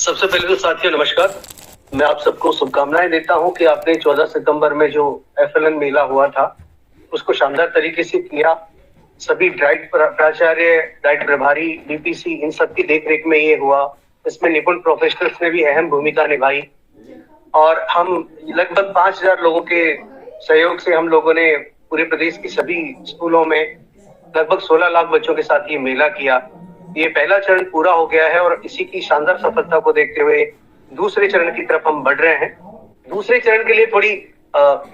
सबसे पहले तो साथियों नमस्कार। मैं आप सबको शुभकामनाएं देता हूं कि आपने 14 सितंबर में जो एफएलएन मेला हुआ था उसको शानदार तरीके से किया। सभी डाइट प्राचार्य, डाइट प्रभारी, डीपीसी इन सब की देखरेख में ये हुआ। इसमें निपुण प्रोफेशनल्स ने भी अहम भूमिका निभाई और हम लगभग 5000 लोगों के सहयोग से हम लोगों ने पूरे प्रदेश की सभी स्कूलों में लगभग 16 लाख बच्चों के साथ ये मेला किया। ये पहला चरण पूरा हो गया है और इसी की शानदार सफलता को देखते हुए दूसरे चरण की तरफ हम बढ़ रहे हैं। दूसरे चरण के लिए थोड़ी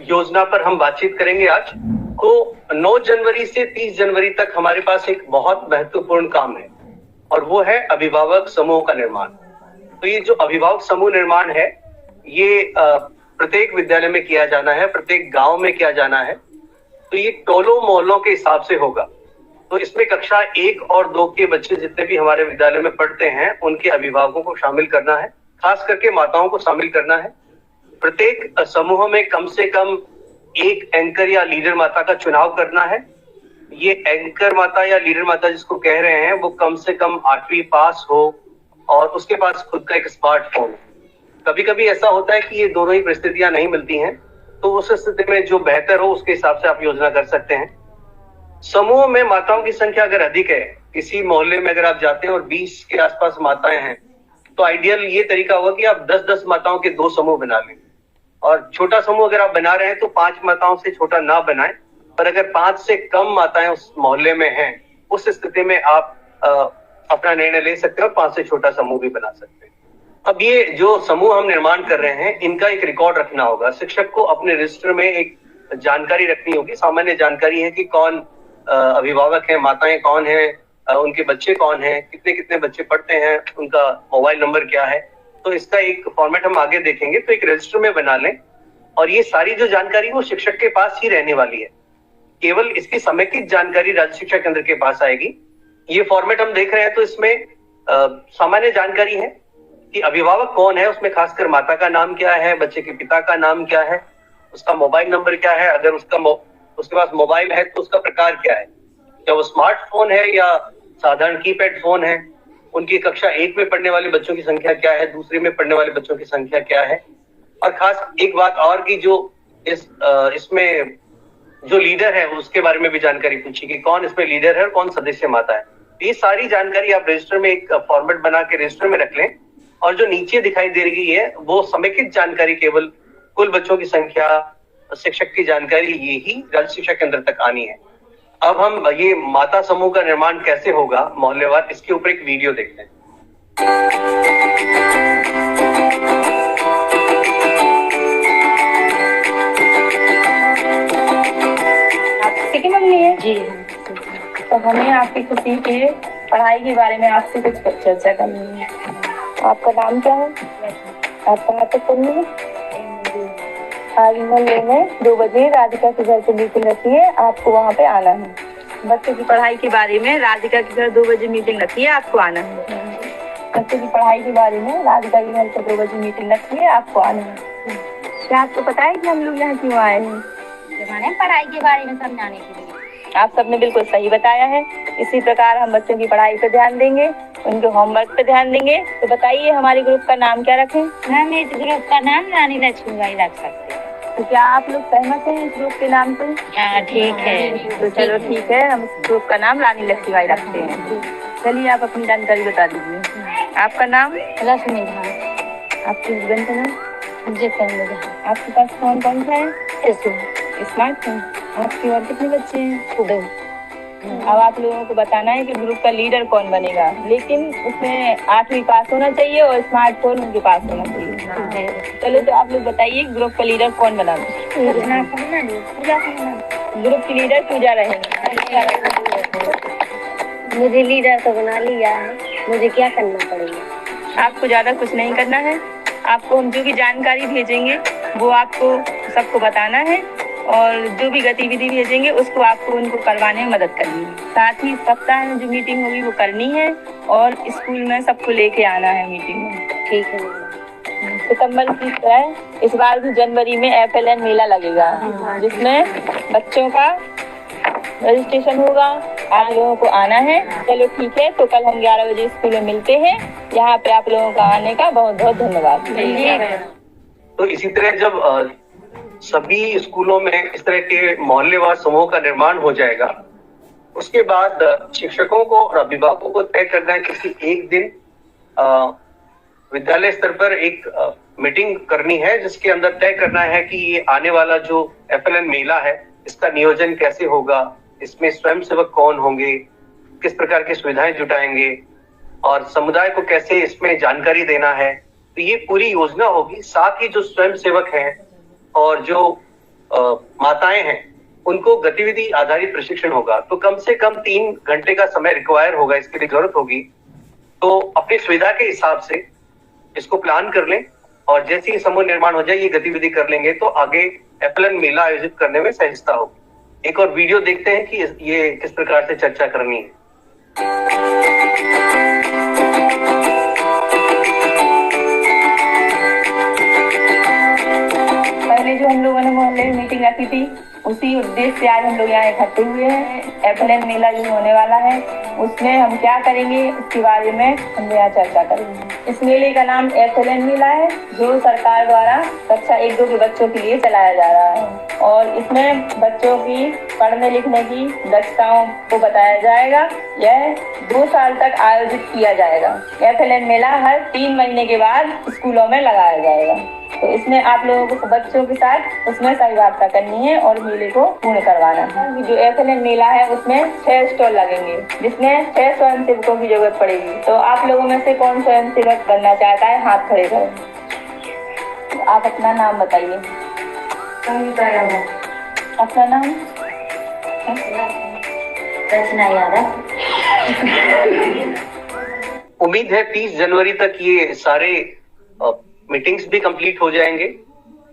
योजना पर हम बातचीत करेंगे आज। तो 9 जनवरी से 30 जनवरी तक हमारे पास एक बहुत महत्वपूर्ण काम है और वो है अभिभावक समूह का निर्माण। तो ये जो अभिभावक समूह निर्माण है ये प्रत्येक विद्यालय में किया जाना है, प्रत्येक गांव में किया जाना है। तो ये टोलों मोहल्लों के हिसाब से होगा। तो इसमें कक्षा 1 और 2 के बच्चे जितने भी हमारे विद्यालय में पढ़ते हैं उनके अभिभावकों को शामिल करना है, खास करके माताओं को शामिल करना है। प्रत्येक समूह में कम से कम एक एंकर या लीडर माता का चुनाव करना है। ये एंकर माता या लीडर माता जिसको कह रहे हैं वो कम से कम 8वीं पास हो और उसके पास खुद का एक स्मार्टफोन। कभी कभी ऐसा होता है कि ये दोनों ही परिस्थितियां नहीं मिलती हैं, तो उस स्थिति में जो बेहतर हो उसके हिसाब से आप योजना कर सकते हैं। समूह में माताओं की संख्या अगर अधिक है, किसी मोहल्ले में अगर आप जाते हैं और 20 के आसपास माताएं हैं, तो आइडियल ये तरीका होगा कि आप 10-10 माताओं के 2 समूह बना लें। और छोटा समूह अगर आप बना रहे हैं तो 5 माताओं से छोटा ना बनाएं, पर अगर 5 से कम माताएं उस मोहल्ले में हैं, उस स्थिति में आप अपना निर्णय ले सकते हैं और 5 से छोटा समूह भी बना सकते हैं। अब ये जो समूह हम निर्माण कर रहे हैं इनका एक रिकॉर्ड रखना होगा। शिक्षक को अपने रजिस्टर में एक जानकारी रखनी होगी। सामान्य जानकारी है कि कौन अभिभावक है, माताएं कौन है, उनके बच्चे कौन हैं, कितने कितने बच्चे पढ़ते हैं, उनका मोबाइल नंबर क्या है। तो इसका एक फॉर्मेट हम आगे देखेंगे। तो एक रजिस्टर में बना लें और ये सारी जो जानकारी वो शिक्षक के पास ही रहने वाली है। केवल इसकी समेकित जानकारी राज्य शिक्षा केंद्र के पास आएगी। ये फॉर्मेट हम देख रहे हैं तो इसमें सामान्य जानकारी है कि अभिभावक कौन है, उसमें खासकर माता का नाम क्या है, बच्चे के पिता का नाम क्या है, उसका मोबाइल नंबर क्या है, अगर उसके पास मोबाइल है तो उसका प्रकार क्या है, क्या वो स्मार्टफोन है या साधारण कीपैड फोन है, उनकी कक्षा 1 में पढ़ने वाले बच्चों की संख्या क्या है, दूसरे में पढ़ने वाले बच्चों की संख्या क्या है। और खास एक बात और की जो इसमें जो लीडर है उसके बारे में भी जानकारी पूछी कि कौन इसमें लीडर है और कौन सदस्य माता है। ये सारी जानकारी आप रजिस्टर में एक फॉर्मेट बना के रजिस्टर में रख लें और जो नीचे दिखाई दे रही है वो समेकित जानकारी, केवल कुल बच्चों की संख्या, शिक्षक की जानकारी, ये ही राज्य शिक्षा केंद्र तक आनी है। अब हम ये माता समूह का निर्माण कैसे होगा मोहल्लेवार, इसके ऊपर एक वीडियो देखते हैं। ठीक है मम्मी है जी। तो हमें आपकी खुशी के पढ़ाई के बारे में आपसे कुछ चर्चा करनी है। आपका नाम क्या है? आप कहाँ तक पढ़नी है? आज मोहल्ले में 2 बजे राधिका के घर से मीटिंग रखी है, आपको वहाँ पे आना है। बच्चों की पढ़ाई के बारे में राधिका के घर 2 बजे मीटिंग रखी है, आपको आना है। बच्चों की पढ़ाई के बारे में राधिका के घर से 2 बजे मीटिंग रखी है, आपको आना है। क्या आपको पता है कि हम लोग यहाँ क्यों आए हैं? पढ़ाई के बारे में समझाने के लिए। आप सबने बिल्कुल सही बताया है। इसी प्रकार हम बच्चों की पढ़ाई पर ध्यान देंगे, उनके होमवर्क पे ध्यान देंगे। तो बताइए हमारे ग्रुप का नाम क्या रखें? हम इस ग्रुप का नाम रानी लक्ष्मीबाई रख सकते हैं। तो क्या आप लोग सहमत हैं इस ग्रुप के नाम से? हाँ ठीक है। तो चलो ठीक है, हम इस ग्रुप का नाम रानी लक्ष्मीबाई रखते हैं। चलिए आप अपनी जानकारी बता दीजिए। आपका नाम? लक्ष्मी धाम। आपके हस्बैंड का नाम? जितेंद्र। आपके पास फोन कौन सा है? स्मार्टफोन। आपके और कितने बच्चे हैं? 2। अब आप लोगों को बताना है कि ग्रुप का लीडर कौन बनेगा, लेकिन उसमें 8वीं पास होना चाहिए और स्मार्टफोन उनके पास होना चाहिए। चलो तो आप लोग बताइए ग्रुप का लीडर कौन बनाना? ग्रुप की लीडर पूजा रहेंगे। मुझे लीडर तो बना लिया है, मुझे क्या करना पड़ेगा? आपको ज्यादा कुछ नहीं करना है। आपको हम जो भी जानकारी भेजेंगे वो आपको सबको बताना है और जो भी गतिविधि भेजेंगे उसको आपको उनको करवाने में मदद करनी है। साथ ही सप्ताह में जो मीटिंग होगी वो करनी है और स्कूल में सबको लेके आना है मीटिंग में। ठीक है। सितंबर की तरह इस बार भी जनवरी में एफएलएन मेला लगेगा, जिसमें बच्चों का रजिस्ट्रेशन होगा। आप लोगों को आना है। चलो ठीक है, तो कल हम 11 बजे स्कूल में मिलते हैं। यहाँ पे आप लोगों का आने का बहुत बहुत धन्यवाद। तो इसी तरह जब सभी स्कूलों में इस तरह के मोहल्लेवार समूह का निर्माण हो जाएगा, उसके बाद शिक्षकों को और अभिभावकों को तय करना है किसी एक दिन विद्यालय स्तर पर एक मीटिंग करनी है, जिसके अंदर तय करना है कि ये आने वाला जो FLN मेला है इसका नियोजन कैसे होगा, इसमें स्वयंसेवक कौन होंगे, किस प्रकार की सुविधाएं जुटाएंगे और समुदाय को कैसे इसमें जानकारी देना है। तो ये पूरी योजना होगी। साथ ही जो स्वयंसेवक हैं और जो माताएं हैं उनको गतिविधि आधारित प्रशिक्षण होगा। तो कम से कम 3 घंटे का समय रिक्वायर होगा, इसके लिए जरूरत होगी। तो अपनी सुविधा के हिसाब से इसको प्लान कर लें और जैसे ही समूह निर्माण हो जाए ये गतिविधि कर लेंगे तो आगे FLN मेला आयोजित करने में सहजता होगी। एक और वीडियो देखते हैं कि ये किस प्रकार से चर्चा करनी है। पहले जो हम लोगों ने मोहल्ले में मीटिंग रखी थी उसी उद्देश्य से आज हम लोग यहाँ इकट्ठे हुए हैं। FLN मेला जो होने वाला है उसमें हम क्या करेंगे इसके बारे में हम यहाँ चर्चा करेंगे। इस मेले का नाम FLN मेला है, जो सरकार द्वारा कक्षा 1-2 के बच्चों के लिए चलाया जा रहा है और इसमें बच्चों की पढ़ने लिखने की दक्षताओं को बताया जाएगा। यह 2 साल तक आयोजित किया जाएगा। FLN मेला हर 3 महीने के बाद स्कूलों में लगाया जाएगा। तो इसमें आप लोगों को बच्चों के साथ उसमें सहभागिता करनी है और मेले को पूर्ण करवाना है। जो FLN मेला है उसमें 6 स्टॉल लगेंगे, जिसमें 6 स्वयंसेवकों की जरूरत पड़ेगी। तो आप लोगों में से कौन स्वयंसेवक बनना चाहता है, हाथ खड़े करें। तो आप अपना नाम बताइए। अपना नाम? रचना यादव। उम्मीद है 30 जनवरी तक ये सारे मीटिंग्स भी कंप्लीट हो जाएंगे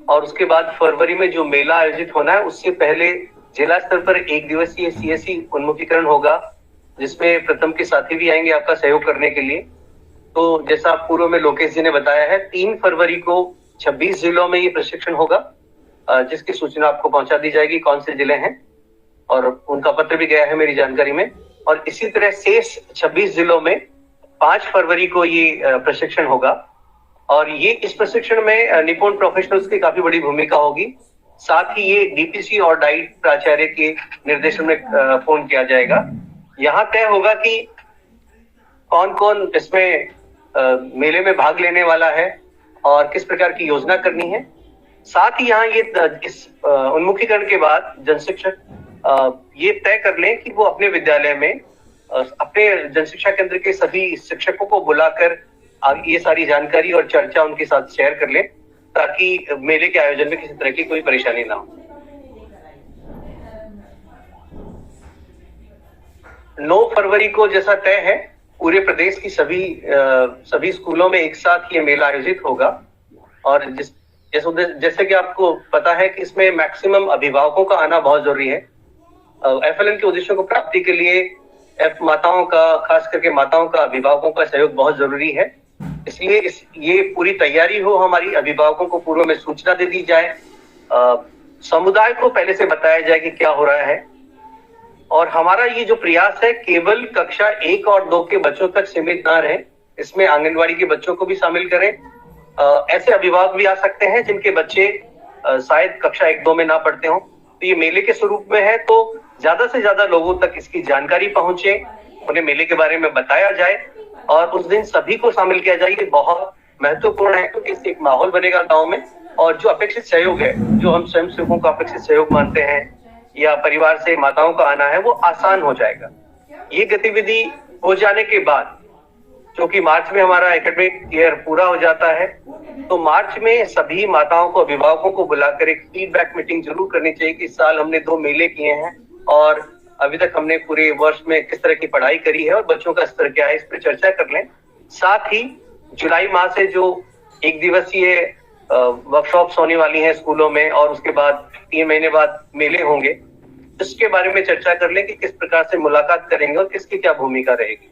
और उसके बाद फरवरी में जो मेला आयोजित होना है उससे पहले जिला स्तर पर 1 दिवसीय CSE उन्मुखीकरण होगा, जिसमें प्रथम के साथी भी आएंगे आपका सहयोग करने के लिए। तो जैसा पूर्व में लोकेश जी ने बताया है, 3 फरवरी को 26 जिलों में ये प्रशिक्षण होगा, जिसकी सूचना आपको पहुंचा दी जाएगी कौन से जिले हैं और उनका पत्र भी गया है मेरी जानकारी में। और इसी तरह शेष 26 जिलों में 5 फरवरी को ये प्रशिक्षण होगा और ये इस प्रशिक्षण में निपुण प्रोफेशनल्स की काफी बड़ी भूमिका होगी। साथ ही ये DPC और डाइट प्राचार्य के निर्देशन में फोन किया जाएगा। यहाँ तय होगा कि कौन कौन इसमें मेले में भाग लेने वाला है और किस प्रकार की योजना करनी है। साथ ही यहाँ ये इस उन्मुखीकरण के बाद जनशिक्षक ये तय कर लें कि वो अपने विद्यालय में अपने जनशिक्षा केंद्र के सभी शिक्षकों को बुलाकर ये सारी जानकारी और चर्चा उनके साथ शेयर कर लें, ताकि मेले के आयोजन में किसी तरह की कोई परेशानी ना हो। 9 फरवरी को जैसा तय है पूरे प्रदेश की सभी स्कूलों में एक साथ ये मेला आयोजित होगा और जैसे कि आपको पता है कि इसमें मैक्सिमम अभिभावकों का आना बहुत जरूरी है। FLN के उद्देश्यों को प्राप्ति के लिए माताओं का, खास करके माताओं का, अभिभावकों का सहयोग बहुत जरूरी है। इसलिए ये पूरी तैयारी हो, हमारी अभिभावकों को पूर्व में सूचना दे दी जाए, समुदाय को पहले से बताया जाए कि क्या हो रहा है। और हमारा ये जो प्रयास है केवल कक्षा 1 और 2 के बच्चों तक सीमित ना रहे, इसमें आंगनवाड़ी के बच्चों को भी शामिल करें। ऐसे अभिभावक भी आ सकते हैं जिनके बच्चे शायद कक्षा 1-2 में ना पढ़ते हों। तो ये मेले के स्वरूप में है तो ज्यादा से ज्यादा लोगों तक इसकी जानकारी पहुंचे, उन्हें मेले के बारे में बताया जाए और उस दिन सभी को शामिल किया जाए। ये बहुत महत्वपूर्ण है क्योंकि इससे एक माहौल बनेगा गांव में और जो अपेक्षित सहयोग है, जो हम स्वयंसेवकों का अपेक्षित सहयोग मानते हैं या परिवार से माताओं का आना है, वो आसान हो जाएगा। ये गतिविधि हो जाने के बाद, क्योंकि मार्च में हमारा एकेडमिक ईयर पूरा हो जाता है, तो मार्च में सभी माताओं को, अभिभावकों को बुलाकर एक फीडबैक मीटिंग जरूर करनी चाहिए कि इस साल हमने 2 मेले किए हैं और अभी तक हमने पूरे वर्ष में किस तरह की पढ़ाई करी है और बच्चों का स्तर क्या है, इस पर चर्चा कर लें। साथ ही जुलाई माह से जो 1 दिवसीय वर्कशॉप्स होने वाली हैं स्कूलों में और उसके बाद 3 महीने बाद मेले होंगे, इसके बारे में चर्चा कर लें कि किस प्रकार से मुलाकात करेंगे और किसकी क्या भूमिका रहेगी।